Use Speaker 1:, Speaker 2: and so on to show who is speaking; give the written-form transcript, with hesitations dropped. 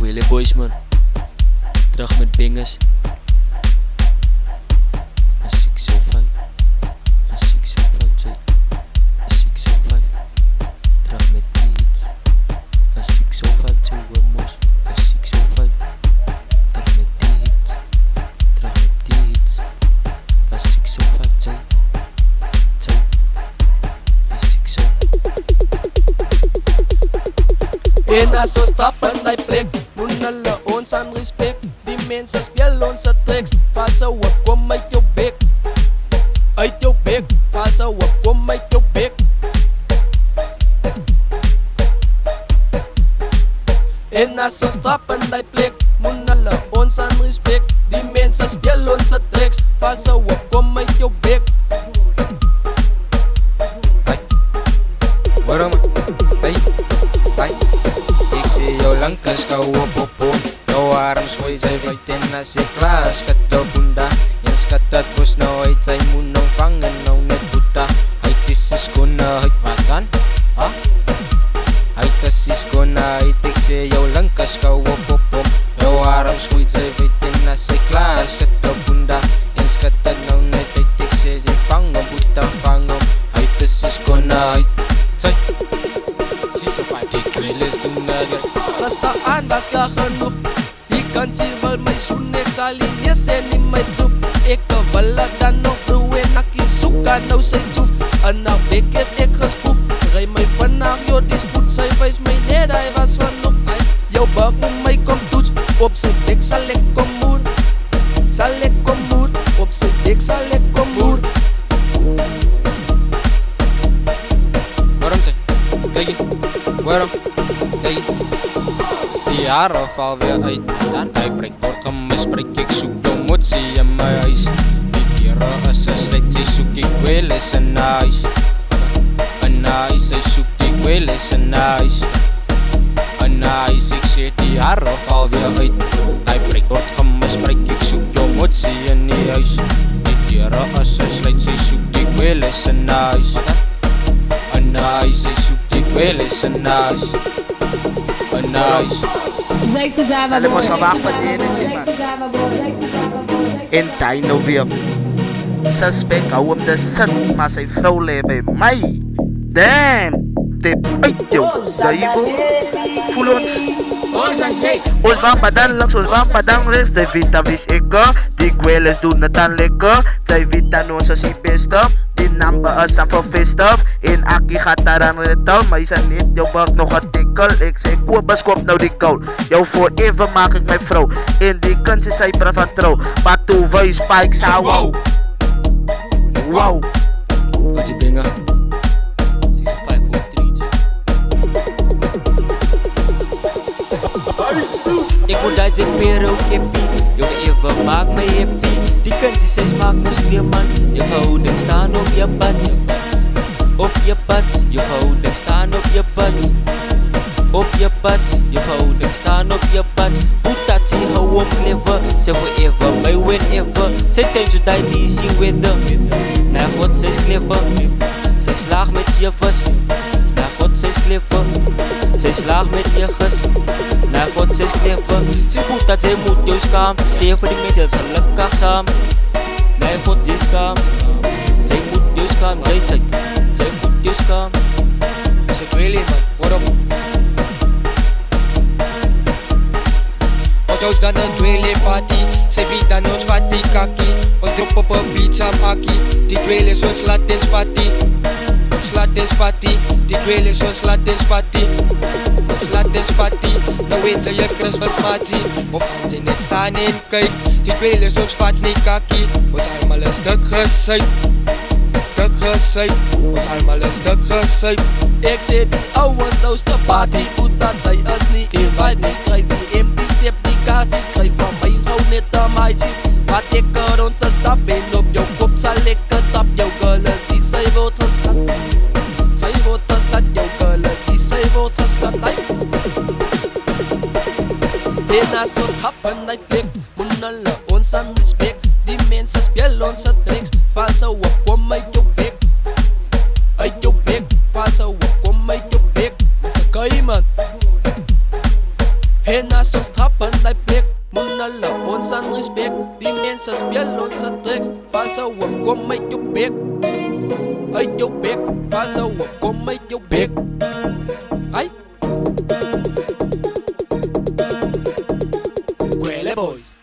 Speaker 1: Wille boys man, terug met bangers. As ek so fijn, say. As ek so fijn, terug met beats. As ek so fijn, toe we mos. As ek so fijn, terug met beats. As ek so fijn, say. As ek so.
Speaker 2: En as ons stap in die plek, moet hulle ons aan respect. Die mense speel ons tricks. Valse hoop kom uit jou bek. Uit jou bek. Valse hoop kom uit jou bek. En as ons stap in die plek, moet hulle ons aan respect. Die mense speel ons tricks. Valse hoop kom uit jou bek.
Speaker 3: Waarom? Hey. Ek sê jou lankas kou op hom. Jou arms gooi sy wit en as ek klaar skat jou bunda. En skat dat bos nou uit sy moen nou vang en nou net boeta. Hy is sy skone uit wat dan? Ha? Hy is sy skone uit. Ek sê jou lankas kou op hom. Jou arms gooi sy wit en as ek klaar skat jou bunda. En skat dat nou net uit. Ek sê jy vang hom, boeta vang hom. Hy is sy skone uit. Sy 6 of 5 die kwilles doen nader.
Speaker 2: Gestaan was klaar genoeg. Die kantie wil my soen. Ek sal nie sien in my troep. Ek wil het dan nog broe en ek soek aan nou sy troef. En na week het ek gespoeg. Rij my vannacht, joh die spoed. Sy wees my net, hy was genoeg. Jou bak moet my kom toets. Op sy dek sal ek kom moer. Sal ek kom moer. Op sy dek sal ek kom moer.
Speaker 3: Waarom sy? Kijk waarom? Kijk die haren val weer uit. Dan uitbreek word gemisbruik. Ek soek jou motsie in my huis. Die kere is een slet. Sy soek die kwellis in huis. In huis, sy soek die kwellis in huis. In huis, ek sê die haren val weer uit. Uitbreek word gemisbruik. Ek soek jou motsie in die huis. Die kere is een slet. Sy soek die kwellis in huis. In huis, sy soek die kwellis in huis. In huis.
Speaker 4: Hulle mos gewag van energy man. En die nou weer. Suspect hou hom de sit, maar sy vrou lê by my. Damn, tip uit jou, duivel. Voel ons. Ons van padang langs, ons van padang rechts. Die vita wist ek, die kwellis doen het dan lekker. Die vita ons is die beste. Die number is aan vervestig. En Aki gaat daar aan retal. Maar is er niet, jou bak nog een tikkel. Ik zeg, koop kop nou die koud. Jou forever maak ik mijn vrouw. En die kans is cyber van trouw. Maar toe wees spikes, wow. Wow.
Speaker 1: Wat je banger? 6 of 5 voor 3. Ik moet dat ik meer ook happy. Jou even maak me happy. Die kantjes zij smaakt nog schreeuw man. Je verhouding staan op je pad. Op je pad. Je verhouding staan op je pad. Op je pad. Je verhouding staan op je pad. Hoe dat zie hou op clever. Ze forever, my whenever. Ze change to die DC weather. Naar God zij is clever. Zij slaagt met jeffers. Naar God zij is clever. Zij slaagt met jeffers. Naar God zij is clever. Ze is goed dat zij moet jou skam. Zeer voor die mensen gelukkig samen. Naar God is skam. Zij moet jou skam. Zij moet jou skam.
Speaker 3: Ze twillen man, waarom? Ons dan een twillen party. Zij biedt dan ons fatty kaki. Ons drop op een pizza maki. Die twillen is ons Latins fatty. Ons Latins fatty. Die twillen is ons Latins fatty. Ons Latins fatty. Nou weet ze je Christmas party. Of als je net staan en kijk. Die twillen is ons fatty kaki. Ons allemaal is dik gesuip. Dik gesuip. Ons allemaal is dik gesuip.
Speaker 2: Ek sê die ouwensous te party. Goed dat sy is nie invite nie. Kry die empty step die kaartjes. Kry van my gauw net een maatje. Wat ek rond te stap en op jou kop sal ek tap. Jou girl is die sy word geslat. Sy word geslat. Jou girl is die sy word geslat. En as ons tap in die plek, moet hulle ons aan respect. Die mense speel ons tricks. Valse hoop kom uit jou bek. Uit jou bek. Valse hoop kom uit jou bek. Mr. Kaiman. Hena son strappen nei plek Munala on san respect De mensen spelen onze tricks Falsa op, kom met je bek Uit je bek Falsa op, kom met je bek Ai Quelle boys